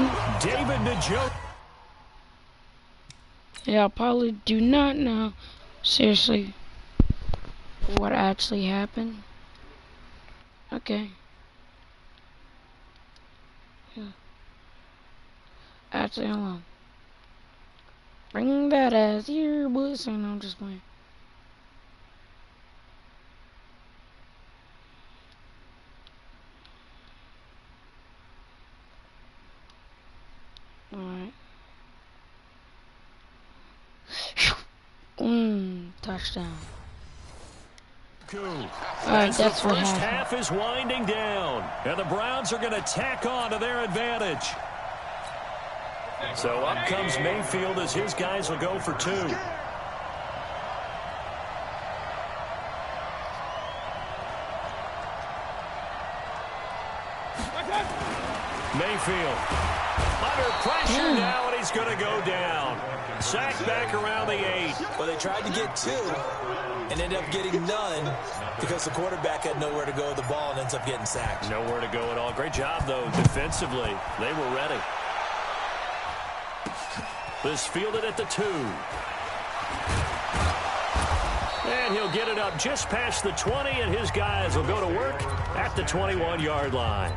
happened? David Njoku. Yeah, I probably do not know, seriously, what actually happened. Okay. Yeah. Actually, hold on. Bring that ass here, boys. And I'm just playing. Alright. Touchdown. Alright, that's what happened. The first half is winding down, and the Browns are going to tack on to their advantage. So up comes Mayfield as his guys will go for two. Mayfield under pressure now, and he's going to go down. Sacked back around the 8. Well, they tried to get 2 and ended up getting none because the quarterback had nowhere to go with the ball and ends up getting sacked. Nowhere to go at all. Great job, though, defensively. They were ready. This fielded at the 2. And he'll get it up just past the 20, and his guys will go to work at the 21-yard line.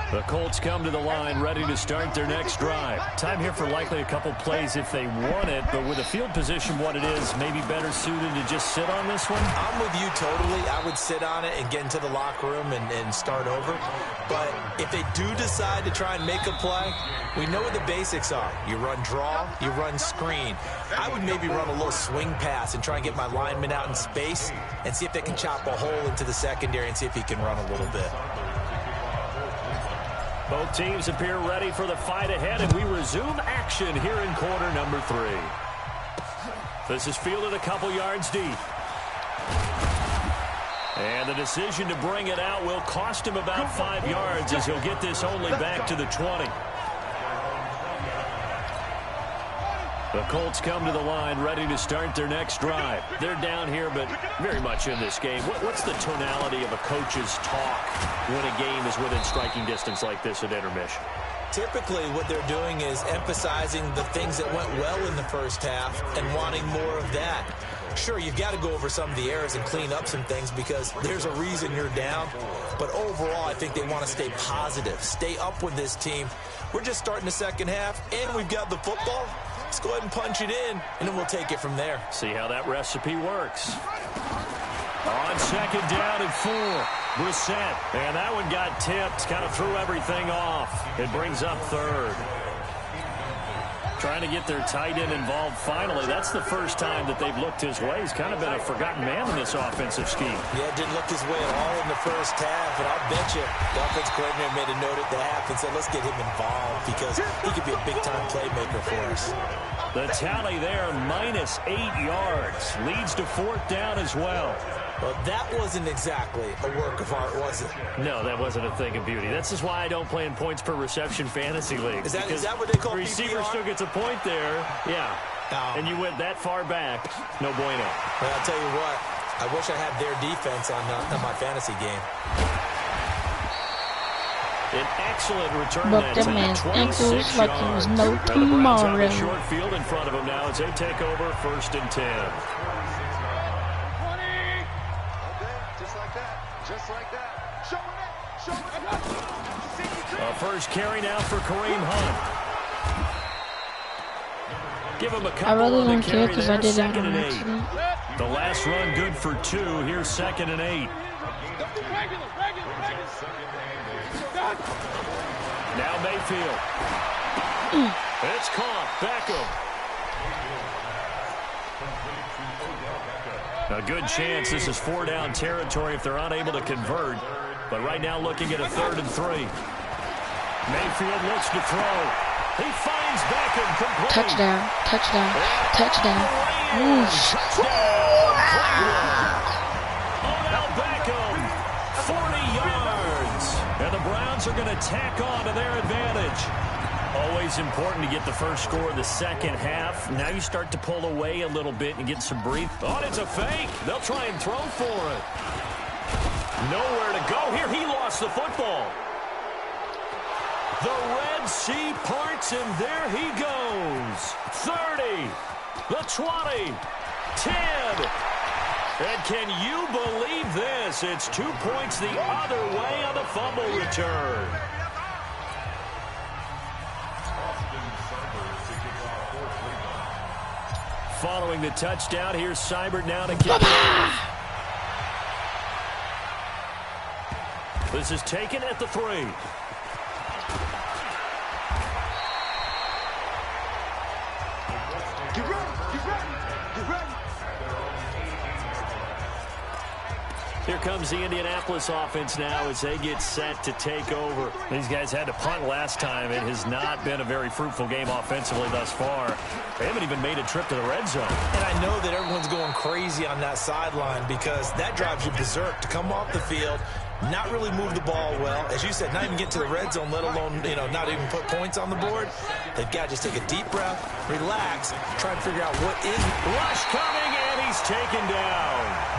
The Colts come to the line ready to start their next drive. Time here for likely a couple plays if they want it, but with the field position what it is, maybe better suited to just sit on this one? I'm with you totally. I would sit on it and get into the locker room and start over. But if they do decide to try and make a play, we know what the basics are. You run draw, you run screen. I would maybe run a little swing pass and try and get my lineman out in space and see if they can chop a hole into the secondary and see if he can run a little bit. Both teams appear ready for the fight ahead, and we resume action here in quarter number 3. This is fielded a couple yards deep. And the decision to bring it out will cost him about 5 yards as he'll get this only back to the 20. The Colts come to the line ready to start their next drive. They're down here, but very much in this game. What's the tonality of a coach's talk when a game is within striking distance like this at intermission? Typically, what they're doing is emphasizing the things that went well in the first half and wanting more of that. Sure, you've got to go over some of the errors and clean up some things because there's a reason you're down. But overall, I think they want to stay positive, stay up with this team. We're just starting the second half, and we've got the football. Let's go ahead and punch it in, and then we'll take it from there. See how that recipe works. On second down and 4, Brissett. And that one got tipped, kind of threw everything off. It brings up third. Trying to get their tight end involved finally. That's the first time that they've looked his way. He's kind of been a forgotten man in this offensive scheme. Yeah, didn't look his way at all in the first half. And I'll bet you the offensive coordinator made a note at the half and said, let's get him involved because he could be a big-time playmaker for us. The tally there, minus 8 yards. Leads to 4th down as well. Well, that wasn't exactly a work of art, was it? No, that wasn't a thing of beauty. That's just why I don't play in points per reception fantasy leagues. Is that what they call receiver PPR? Still gets a point there. Yeah. Oh. And you went that far back. No bueno. Well, I'll tell you what. I wish I had their defense on my fantasy game. An excellent return But that the time. man's 26 ankles like he was yards. no And the Browns on tomorrow. the short field in front of them now as they take over 1st and 10. A first carry now for Kareem Hunt. Give him a couple. I really on the don't care carry because there, I did that 2nd on and 8. accident. The last run good for 2. Here's 2nd and 8. Now Mayfield. It's caught. Beckham. A good chance this is 4-down territory if they're unable to convert. But right now looking at a 3rd and 3. Mayfield looks to throw. He finds Beckham complete. Touchdown, touchdown, touchdown. Odell Beckham, 40 yards. And the Browns are going to tack on to their advantage. Always important to get the first score of the second half. Now you start to pull away a little bit and get some breathe. Oh, it's a fake. They'll try and throw for it. Nowhere to go here. He lost the football. The Red Sea parts, and there he goes. 30, the 20, 10. And can you believe this? It's 2 points the other way on the fumble return. Following the touchdown, here's Seibert now to kick it. This is taken at the 3. Get ready. Here comes the Indianapolis offense now as they get set to take over. These guys had to punt last time. It has not been a very fruitful game offensively thus far. They haven't even made a trip to the red zone. And I know that everyone's going crazy on that sideline because that drives you berserk to come off the field, not really move the ball well. As you said, not even get to the red zone, let alone, not even put points on the board. They've got to just take a deep breath, relax, try and figure out what is. Rush coming, and he's taken down.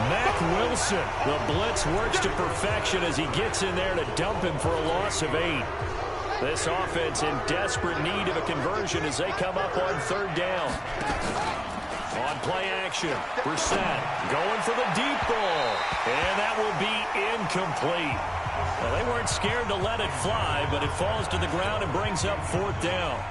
Mack Wilson, the blitz works to perfection as he gets in there to dump him for a loss of 8. This offense in desperate need of a conversion as they come up on 3rd down. On play action, Brissett going for the deep ball, and that will be incomplete. Well, they weren't scared to let it fly, but it falls to the ground and brings up 4th down.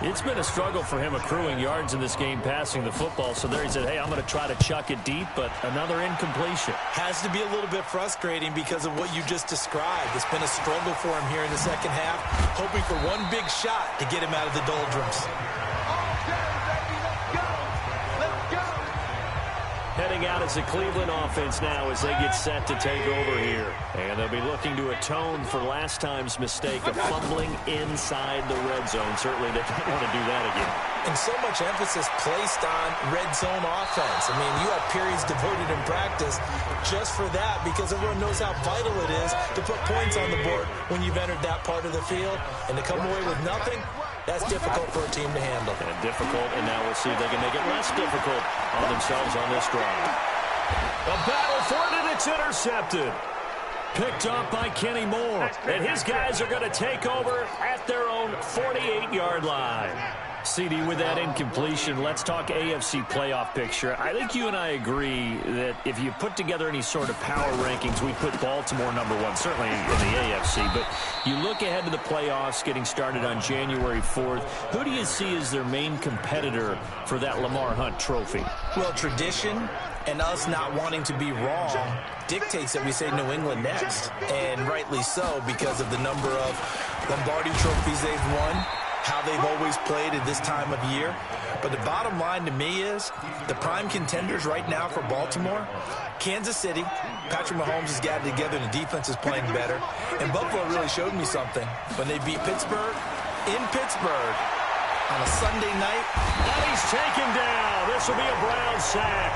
It's been a struggle for him accruing yards in this game passing the football. So there he said, hey, I'm going to try to chuck it deep, but another incompletion. Has to be a little bit frustrating because of what you just described. It's been a struggle for him here in the second half, hoping for one big shot to get him out of the doldrums. Heading out as the Cleveland offense now as they get set to take over here. And they'll be looking to atone for last time's mistake of fumbling inside the red zone. Certainly they don't want to do that again. And so much emphasis placed on red zone offense. I mean, you have periods devoted in practice just for that because everyone knows how vital it is to put points on the board when you've entered that part of the field. And to come away with nothing, that's difficult for a team to handle. And difficult, and now we'll see if they can make it less difficult on themselves on this drive. A battle for it, and it's intercepted. Picked up by Kenny Moore. And his guys are going to take over at their own 48-yard line. CD, with that incompletion, let's talk AFC playoff picture. I think you and I agree that if you put together any sort of power rankings, we'd put Baltimore #1, certainly in the AFC. But you look ahead to the playoffs getting started on January 4th. Who do you see as their main competitor for that Lamar Hunt trophy? Well, tradition and us not wanting to be wrong dictates that we say New England next. And rightly so because of the number of Lombardi trophies they've won, how they've always played at this time of year. But the bottom line to me is the prime contenders right now for Baltimore, Kansas City. Patrick Mahomes has got it together and the defense is playing better. And Buffalo really showed me something when they beat Pittsburgh in Pittsburgh on a Sunday night. And he's taken down. This will be a Brown sack.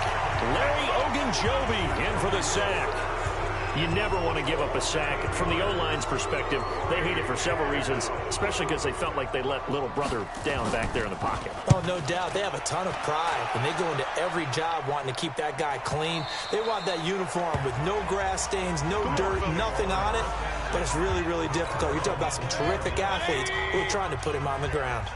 Larry Ogunjobi in for the sack. You never want to give up a sack. From the O-line's perspective, they hate it for several reasons, especially because they felt like they let little brother down back there in the pocket. Oh, no doubt. They have a ton of pride, and they go into every job wanting to keep that guy clean. They want that uniform with no grass stains, no dirt, nothing on it. But it's really, really difficult. You're talking about some terrific athletes who are trying to put him on the ground.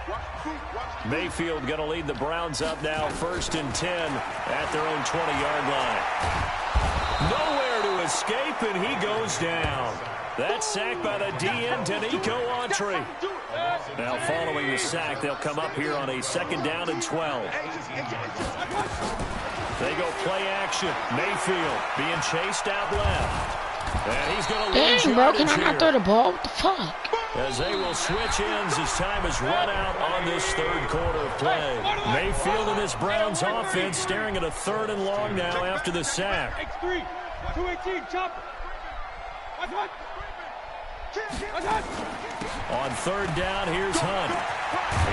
Mayfield going to lead the Browns up now, 1st and 10 at their own 20-yard line. Nowhere to escape, and he goes down. That sack by the DN, Danico Autry. Now following the sack, they'll come up here on a 2nd down and 12. They go play action. Mayfield being chased out left. And he's going to lose Dang, bro, can yardage I not here. throw the ball? What the fuck? As they will switch ends as time is run out on this 3rd quarter of play. Mayfield and this Browns offense staring at a 3rd and long now after the sack. X3, 218, chopper. On 3rd down, here's Hunt.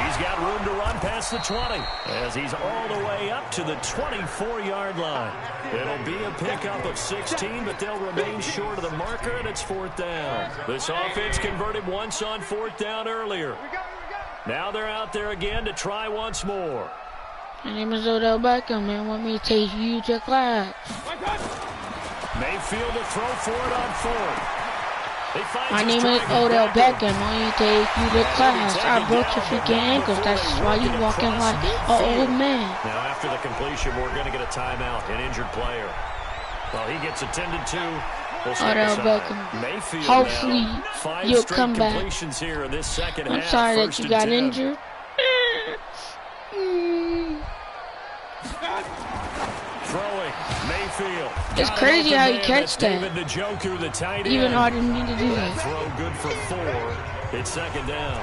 He's got room to run past the 20 as he's all the way up to the 24-yard line. It'll be a pickup of 16, but they'll remain short of the marker, and it's 4th down. This offense converted once on 4th down earlier. Now they're out there again to try once more. My name is Odell Beckham, man. Want me to take you to class? Mayfield to throw for it on 4th. My name is Odell Beckham. I need to take you to class. I broke your freaking ankles. That's why you walking like an old man. Now, after the completion, we're going to get a timeout, an injured player. Well, he gets attended to. Odell Beckham. Hopefully, you'll come back. Here in this second I'm half, sorry that you got injured. Throwing, Mayfield. It's crazy how you catch that. Even though I didn't mean to do that. Throw good for 4. It's second down.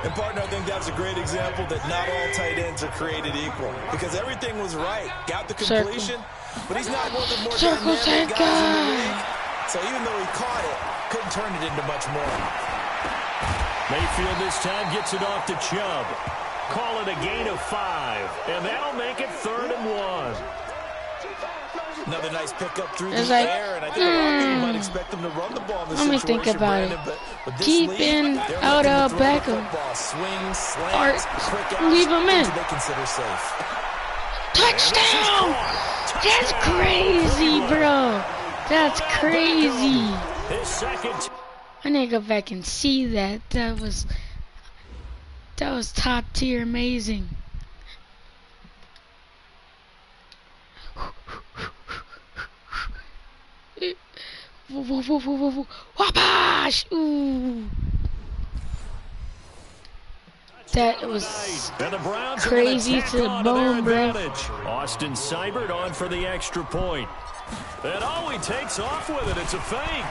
And partner, I think that's a great example that not all tight ends are created equal. Because everything was right. Got the completion, but he's not one of the more dynamic guys in the league. So even though he caught it, couldn't turn it into much more. Mayfield this time gets it off to Chubb. Call it a gain of 5, and that'll make it 3rd and 1. Another nice pickup through the air, and I think a lot of people might expect them to run the ball in this situation. Let me think about it. Keeping Odell Beckham or leave him in. Touchdown! That's crazy, bro. That's crazy. I need to go back and see that. That was top tier amazing. Wabash! Ooh. That was crazy to the bone, bro. Austin Seibert on for the extra point. And oh, he takes off with it. It's a fake.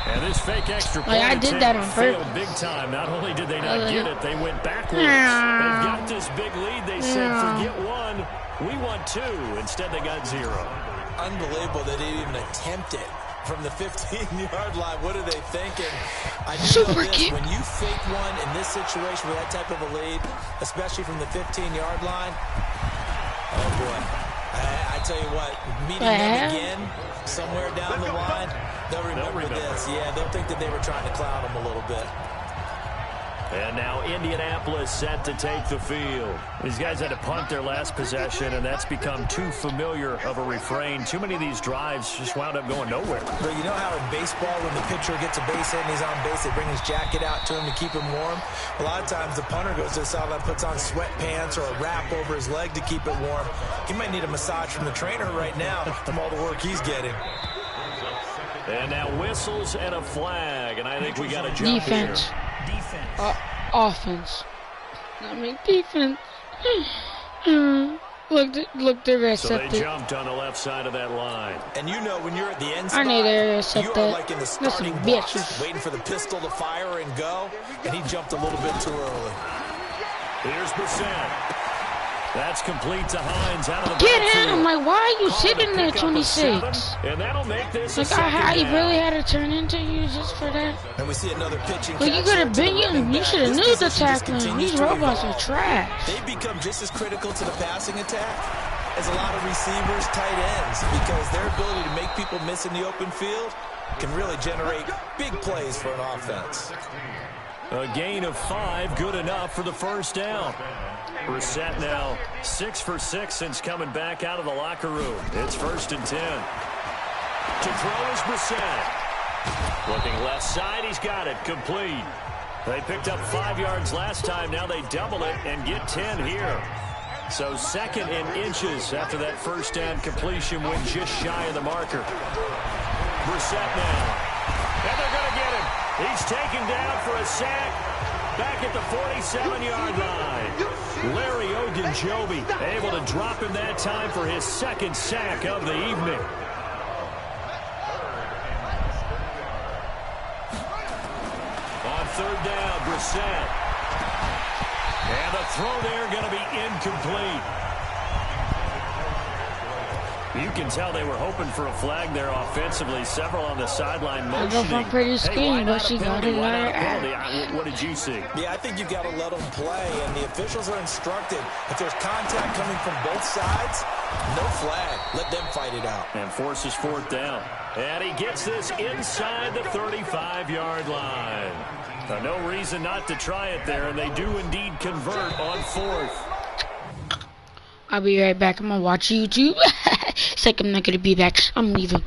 And this fake extra point, I did that on purpose. Big time. Not only did they not get it, they went backwards. They've got this big lead. They said, forget 1. We want 2. Instead, they got 0. Unbelievable they didn't even attempt it from the 15-yard line. What are they thinking? I do know this. When you fake one in this situation with that type of a lead, especially from the 15-yard line, oh, boy. I tell you what, meeting them again somewhere down the line, they'll remember this. Yeah, they'll think that they were trying to clown them a little bit. And now Indianapolis set to take the field. These guys had to punt their last possession, and that's become too familiar of a refrain. Too many of these drives just wound up going nowhere. But you know how in baseball, when the pitcher gets a base hit and he's on base, they bring his jacket out to him to keep him warm? A lot of times the punter goes to the sideline, puts on sweatpants or a wrap over his leg to keep it warm. He might need a massage from the trainer right now from all the work he's getting. And now whistles and a flag, and I think we got a jump defense. Here. Defense. Offense. I mean defense. Look, the rest so of they jumped on the left side of that line. And you know when you're at the end spot, I need to accept that. Like in the starting blocks, waiting for the pistol to fire and go, and he jumped a little bit too early. Here's Brissett. That's complete to Hines out of the Get backfield. him! Like, why are you sitting there, 26? And that'll make this like, I really had to turn into you just for that. And we see another pitching. Like, you could have been you should have knew the tackling. These robots are trash. They become just as critical to the passing attack as a lot of receivers, tight ends, because their ability to make people miss in the open field can really generate big plays for an offense. A gain of 5, good enough for the first down. Brissett now 6 for 6 since coming back out of the locker room. It's 1st and 10. To throw is Brissett. Looking left side, he's got it, complete. They picked up 5 yards last time. Now they double it and get 10 here. So 2nd and inches after that first down completion went just shy of the marker. Brissett now. And they're going to get him. He's taken down for a sack back at the 47-yard line. Larry Ogunjobi able to drop him that time for his 2nd sack of the evening. On 3rd down, Brissett. And the throw there going to be incomplete. You can tell they were hoping for a flag there offensively. Several on the sideline motioning. I go for pretty scheme, but she got it What did you see? Yeah, I think you've got to let them play, and the officials are instructed. If there's contact coming from both sides, no flag. Let them fight it out. And forces 4th down. And he gets this inside the 35-yard line. No reason not to try it there, and they do indeed convert on 4th. I'll be right back. I'm gonna watch YouTube. It's like I'm not gonna be back. I'm leaving.